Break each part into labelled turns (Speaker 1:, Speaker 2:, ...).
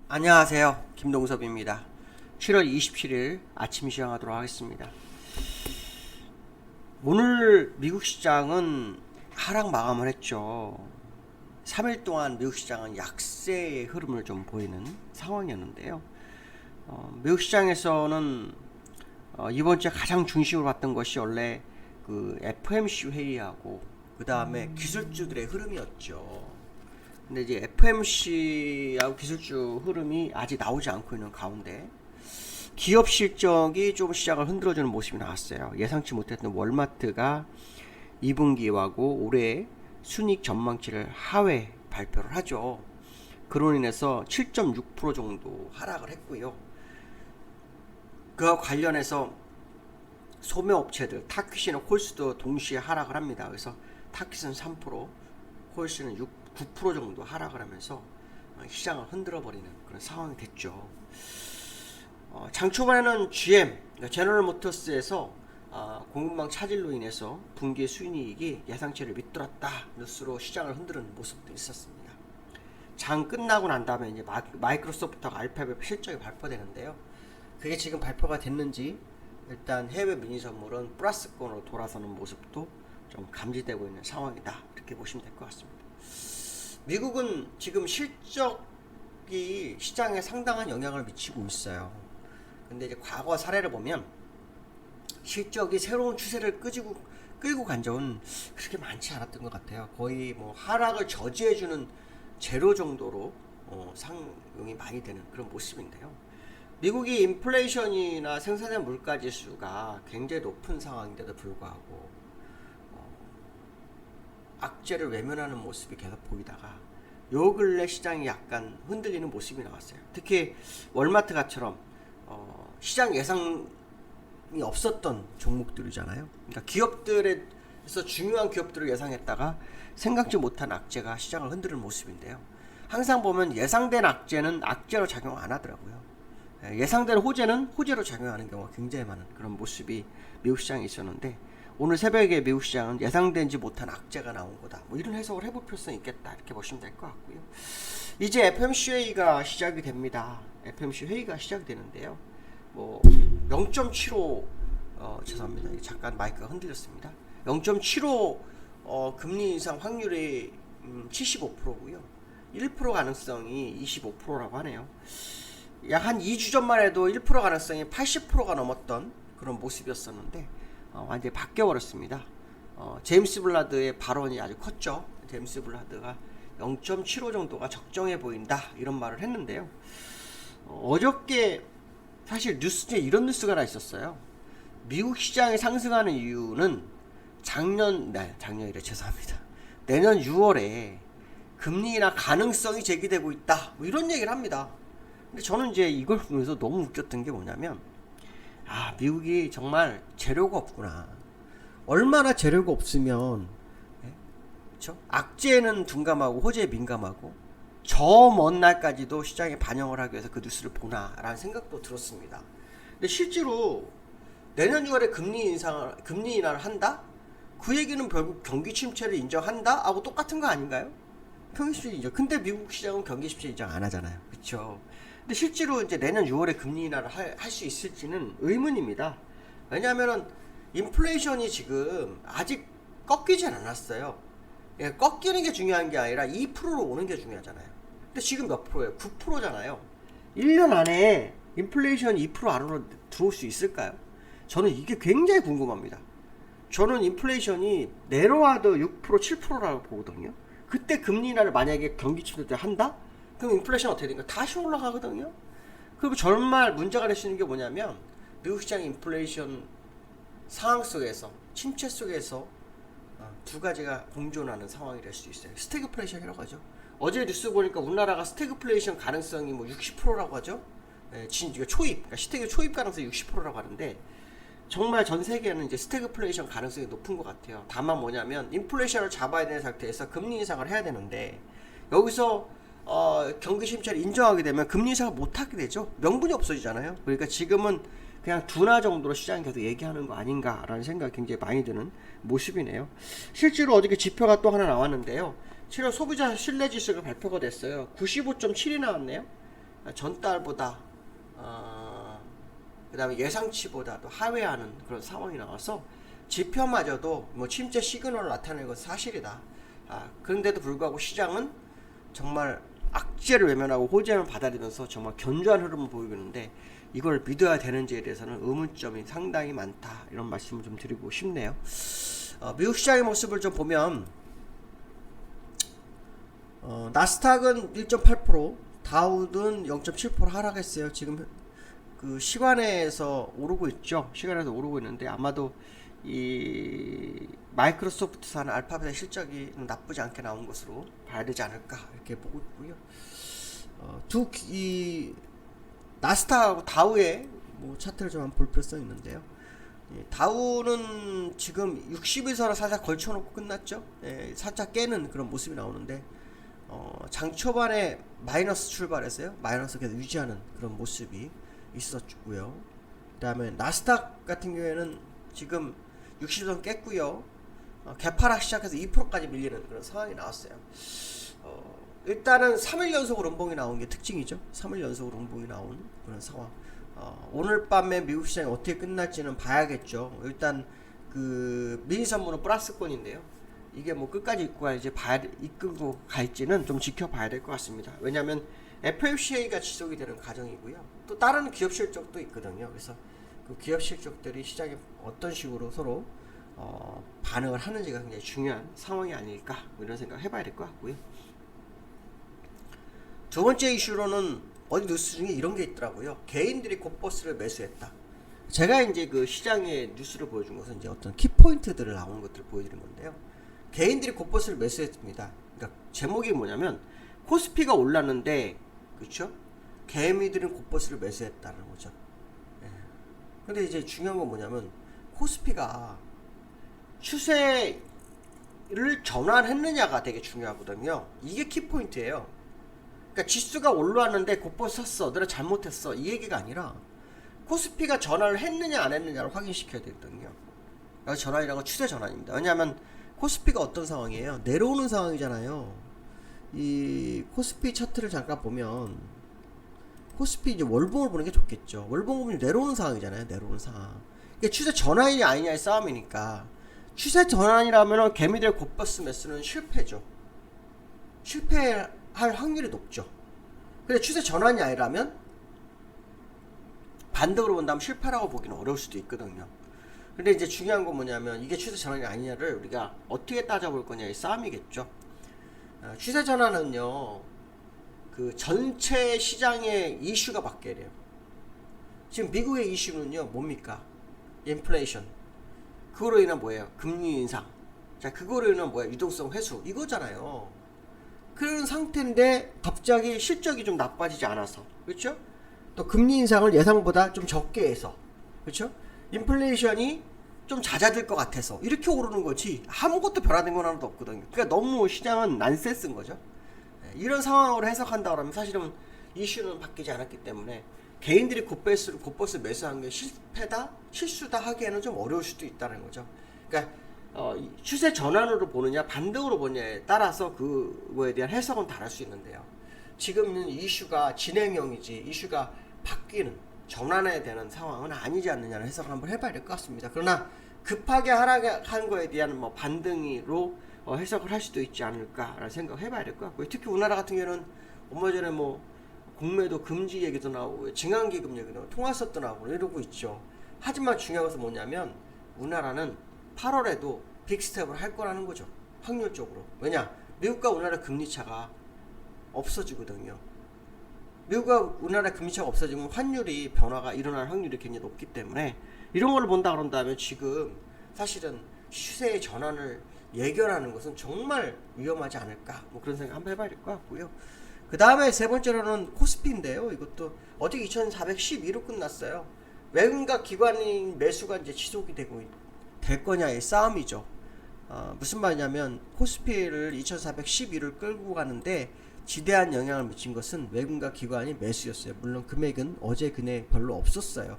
Speaker 1: 안녕하세요. 김동섭입니다. 7월 27일 아침 시황하도록 하겠습니다. 오늘 미국 시장은 하락 마감을 했죠. 3일 동안 미국 시장은 약세의 흐름을 좀 보이는 상황이었는데요. 미국 시장에서는 이번 주에 가장 중심으로 봤던 것이 원래 그 FOMC 회의하고 그 다음에 기술주들의 흐름이었죠. 근데 이제 FOMC하고 기술주 흐름이 아직 나오지 않고 있는 가운데 기업 실적이 좀 시장을 흔들어주는 모습이 나왔어요. 예상치 못했던 월마트가 2분기하고 올해 순이익 전망치를 하회 발표를 하죠. 그로 인해서 7.6% 정도 하락을 했고요. 그와 관련해서 소매업체들 타깃이나 콜스도 동시에 하락을 합니다. 그래서 타깃은 3%, 콜스는 9% 정도 하락을 하면서 시장을 흔들어 버리는 그런 상황이 됐죠. 장 초반에는 GM, 그러니까 제너럴 모터스에서 공급망 차질로 인해서 분기 순이익이 예상치를 밑돌았다 뉴스로 시장을 흔드는 모습도 있었습니다. 장 끝나고 난 다음에 이제 마이크로소프트가 알파벳 실적이 발표되는데요. 그게 지금 발표가 됐는지 일단 해외 미니 선물은 플러스권으로 돌아서는 모습도 좀 감지되고 있는 상황이다 이렇게 보시면 될 것 같습니다. 미국은 지금 실적이 시장에 상당한 영향을 미치고 있어요. 근데 이제 과거 사례를 보면 실적이 새로운 추세를 끌고 간 적은 그렇게 많지 않았던 것 같아요. 거의 뭐 하락을 저지해주는 제로 정도로 상용이 많이 되는 그런 모습인데요. 미국이 인플레이션이나 생산된 물가 지수가 굉장히 높은 상황인데도 불구하고 악재를 외면하는 모습이 계속 보이다가 요 근래 시장이 약간 흔들리는 모습이 나왔어요. 특히 월마트가처럼 시장 예상이 없었던 종목들이잖아요. 그러니까 기업들에서 중요한 기업들을 예상했다가 생각지 못한 악재가 시장을 흔드는 모습인데요. 항상 보면 예상된 악재는 악재로 작용 안 하더라고요. 예상된 호재는 호재로 작용하는 경우가 굉장히 많은 그런 모습이 미국 시장에 있었는데 오늘 새벽에 미국 시장은 예상되지 못한 악재가 나온 거다. 뭐 이런 해석을 해볼 필요성이 있겠다. 이렇게 보시면 될 것 같고요. 이제 FOMC 회의가 시작이 됩니다. FOMC 회의가 시작이 되는데요. 뭐 0.75 죄송합니다. 잠깐 마이크가 흔들렸습니다. 0.75 금리 인상 확률이 75%고요. 1% 가능성이 25%라고 하네요. 약 한 2주 전만 해도 1% 가능성이 80%가 넘었던 그런 모습이었었는데 완전히 바뀌어버렸습니다. 제임스 블라드의 발언이 아주 컸죠. 제임스 블라드가 0.75 정도가 적정해 보인다 이런 말을 했는데요. 어저께 사실 뉴스 중에 이런 뉴스가 하나 있었어요. 미국 시장이 상승하는 이유는 작년이래 죄송합니다. 내년 6월에 금리 인하 가능성이 제기되고 있다. 뭐 이런 얘기를 합니다. 근데 저는 이제 이걸 보면서 너무 웃겼던 게 뭐냐면 미국이 정말 재료가 없구나. 얼마나 재료가 없으면 그렇죠? 악재는 둔감하고 호재에 민감하고 저 먼 날까지도 시장에 반영을 하기 위해서 그 뉴스를 보나라는 생각도 들었습니다. 근데 실제로 내년 6월에 금리 인하를 한다? 그 얘기는 결국 경기 침체를 인정한다? 하고 똑같은 거 아닌가요? 경기 침체 인정. 근데 미국 시장은 경기 침체 인정 안 하잖아요. 그렇죠? 근데 실제로 이제 내년 6월에 금리 인하를 할 수 있을지는 의문입니다. 왜냐하면은 인플레이션이 지금 아직 꺾이지 않았어요. 예, 꺾이는 게 중요한 게 아니라 2%로 오는 게 중요하잖아요. 근데 지금 몇 프로예요? 9%잖아요. 1년 안에 인플레이션 2% 안으로 들어올 수 있을까요? 저는 이게 굉장히 궁금합니다. 저는 인플레이션이 내려와도 6%, 7%라고 보거든요. 그때 금리 인하를 만약에 경기 침체 때 한다? 그럼 인플레이션 어떻게 되니까 다시 올라가거든요. 그리고 정말 문제가 될 수 있는 게 뭐냐면 미국 시장 인플레이션 상황 속에서 침체 속에서 두 가지가 공존하는 상황이 될 수 있어요. 스태그플레이션이라고 하죠. 어제 뉴스 보니까 우리나라가 스태그플레이션 가능성이 뭐 60%라고 하죠. 초입, 그러니까 스태그 초입 가능성이 60%라고 하는데 정말 전 세계는 이제 스태그플레이션 가능성이 높은 것 같아요. 다만 뭐냐면 인플레이션을 잡아야 되는 상태에서 금리 인상을 해야 되는데 여기서 경기 침체를 인정하게 되면 금리 인상을 못하게 되죠. 명분이 없어지잖아요. 그러니까 지금은 그냥 둔화 정도로 시장이 계속 얘기하는 거 아닌가라는 생각이 굉장히 많이 드는 모습이네요. 실제로 어저께 지표가 또 하나 나왔는데요. 7월 소비자 신뢰지수가 발표가 됐어요. 95.7이 나왔네요. 전달보다 그다음에 예상치보다도 하회하는 그런 상황이 나와서 지표마저도 뭐 침체 시그널을 나타내는 건 사실이다. 그런데도 불구하고 시장은 정말 악재를 외면하고 호재만 받아들이면서 정말 견조한 흐름을 보이고 있는데 이걸 믿어야 되는지에 대해서는 의문점이 상당히 많다, 이런 말씀을 좀 드리고 싶네요. 미국 시장의 모습을 좀 보면 나스닥은 1.8%, 다우는 0.7% 하락했어요. 지금 그 시간에서 오르고 있죠. 시간에서 오르고 있는데 아마도 이 마이크로소프트사는 알파벳의 실적이 나쁘지 않게 나온 것으로 봐야 되지 않을까, 이렇게 보고 있고요. 이 나스닥하고 다우의 뭐 차트를 좀 한번 볼 필요성이 있는데요. 다우는 지금 60일선을 살짝 걸쳐놓고 끝났죠. 살짝 깨는 그런 모습이 나오는데 장 초반에 마이너스 출발해서요, 마이너스 계속 유지하는 그런 모습이 있었고요. 그 다음에 나스닥 같은 경우에는 지금 60선 깼고요. 개파락 시작해서 2%까지 밀리는 그런 상황이 나왔어요. 일단은 3일 연속으로 음봉이 나온 게 특징이죠. 3일 연속으로 음봉이 나온 그런 상황. 오늘 밤에 미국 시장이 어떻게 끝날지는 봐야겠죠. 일단 그 미니 선물은 플러스권인데요. 이게 뭐 끝까지 이끌고 갈지는 좀 지켜봐야 될 것 같습니다. 왜냐하면 FOMC가 지속이 되는 과정이고요. 또 다른 기업 실적도 있거든요. 그래서 그 기업 실적들이 시장에 어떤 식으로 서로 반응을 하는지가 굉장히 중요한 상황이 아닐까, 뭐 이런 생각 해봐야 될 것 같고요. 두 번째 이슈로는 어디 뉴스 중에 이런 게 있더라고요. 개인들이 곧버스를 매수했다. 제가 이제 그 시장의 뉴스를 보여준 것은 이제 어떤 키포인트들을 나오는 것들을 보여드린 건데요. 개인들이 곧버스를 매수했습니다. 그러니까 제목이 뭐냐면 코스피가 올랐는데, 그렇죠? 개미들은 곧버스를 매수했다는 거죠. 근데 이제 중요한 건 뭐냐면 코스피가 추세를 전환했느냐가 되게 중요하거든요. 이게 키포인트예요. 그러니까 지수가 올라왔는데 곧버스 샀어, 너네 잘못했어, 이 얘기가 아니라 코스피가 전환을 했느냐 안 했느냐를 확인시켜야 되거든요. 그래서 전환이라는 건 추세 전환입니다. 왜냐하면 코스피가 어떤 상황이에요? 내려오는 상황이잖아요. 이 코스피 차트를 잠깐 보면 코스피 이제 월봉을 보는 게 좋겠죠. 월봉 보면 내려오는 상황이잖아요. 내려오는 상황. 이게 추세 전환이냐 아니냐의 싸움이니까, 추세 전환이라면 개미들 곧버스 매수는 실패죠. 실패할 확률이 높죠. 근데 추세 전환이 아니라면 반대로 본다면 실패라고 보기는 어려울 수도 있거든요. 근데 이제 중요한 건 뭐냐면 이게 추세 전환이 아니냐를 우리가 어떻게 따져볼 거냐의 싸움이겠죠. 추세 전환은요, 그 전체 시장의 이슈가 바뀌어야 돼요. 지금 미국의 이슈는요, 뭡니까? 인플레이션. 그거로 인한 뭐예요? 금리 인상. 자, 그거로 인한 뭐예요? 유동성 회수. 이거잖아요. 그런 상태인데 갑자기 실적이 좀 나빠지지 않아서, 그렇죠? 또 금리 인상을 예상보다 좀 적게 해서, 그렇죠? 인플레이션이 좀 잦아들 것 같아서 이렇게 오르는 거지 아무것도 변화된 건 하나도 없거든요. 그러니까 너무 시장은 난센스인 거죠. 이런 상황으로 해석한다 그러면 사실은 이슈는 바뀌지 않았기 때문에 개인들이 곧버스 매수한 게 실패다, 실수다 하기에는 좀 어려울 수도 있다는 거죠. 그러니까 추세 전환으로 보느냐 반등으로 보느냐에 따라서 그거에 대한 해석은 다를 수 있는데요. 지금은 이슈가 진행형이지 이슈가 바뀌는, 전환해야 되는 상황은 아니지 않느냐는 해석을 한번 해봐야 될 것 같습니다. 그러나 급하게 하락한 거에 대한 뭐 반등으로 해석을 할 수도 있지 않을까라는 생각을 해봐야 될 것 같고요. 특히 우리나라 같은 경우는 얼마 전에 뭐 공매도 금지 얘기도 나오고 증강기금 얘기도 나오고 통화수업도 나오고 이러고 있죠. 하지만 중요한 것은 뭐냐면 우리나라는 8월에도 빅스텝을 할 거라는 거죠. 확률적으로. 왜냐? 미국과 우리나라 금리차가 없어지거든요. 미국과 우리나라 금리차가 없어지면 환율이 변화가 일어날 확률이 굉장히 높기 때문에 이런 걸 본다 그런다면 지금 사실은 추세의 전환을 예견하는 것은 정말 위험하지 않을까, 뭐 그런 생각 한번 해봐야 될 것 같고요. 그 다음에 세 번째로는 코스피인데요. 이것도 어제 2412로 끝났어요. 외국인과 기관인 매수가 이제 지속이 될 거냐의 싸움이죠. 무슨 말이냐면 코스피를 2412를 끌고 가는데 지대한 영향을 미친 것은 외국인과 기관이 매수였어요. 물론 금액은 어제 그내 별로 없었습니다.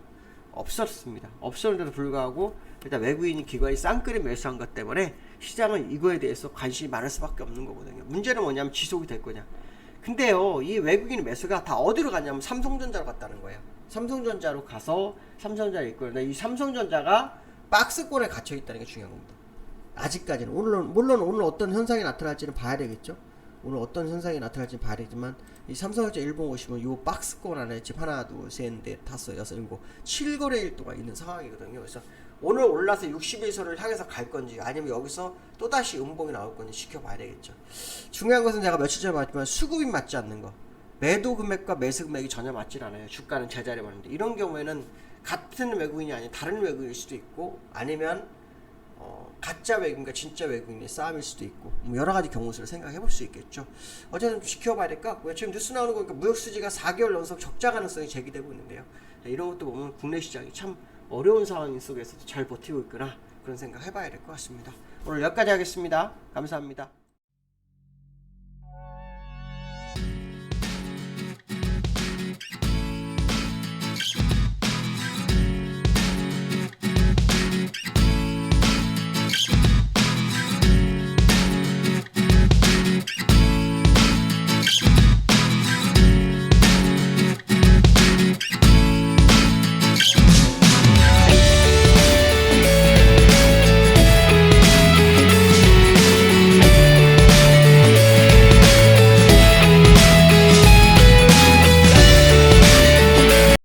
Speaker 1: 없었는데도 불구하고 일단 외국인이 기관이 쌍끌이 매수한 것 때문에 시장은 이거에 대해서 관심이 많을 수밖에 없는 거거든요. 문제는 뭐냐면 지속이 될 거냐. 근데요, 이 외국인 매수가 다 어디로 갔냐면 삼성전자로 갔다는 거예요. 삼성전자로 가서 삼성전자를 있고, 근데 이 삼성전자가 박스권에 갇혀 있다는 게 중요한 겁니다. 아직까지는. 물론 오늘 어떤 현상이 나타날지는 봐야 되겠죠. 오늘 어떤 현상이 나타날지는 봐야 되지만, 이 삼성전자 일본 오시면 이 박스권 안에 지금 하나, 둘, 셋, 넷, 다섯, 여섯, 일곱, 7거래일 동안 있는 상황이거든요. 그래서 오늘 올라서 61선을 향해서 갈 건지, 아니면 여기서 또다시 음봉이 나올 건지 지켜봐야 되겠죠. 중요한 것은 제가 며칠 전에 말했지만 수급이 맞지 않는 거. 매도 금액과 매수 금액이 전혀 맞질 않아요. 주가는 제자리에 맞는데. 이런 경우에는 같은 외국인이 아닌 다른 외국인일 수도 있고, 아니면 가짜 외국인과 진짜 외국인의 싸움일 수도 있고, 뭐 여러 가지 경우를 생각해 볼 수 있겠죠. 어쨌든 좀 지켜봐야 될 것 같고요. 지금 뉴스 나오는 거 보니까 무역 수지가 4개월 연속 적자 가능성이 제기되고 있는데요. 이런 것도 보면 국내 시장이 참 어려운 상황 속에서도 잘 버티고 있구나, 그런 생각 해봐야 될 것 같습니다. 오늘 여기까지 하겠습니다. 감사합니다.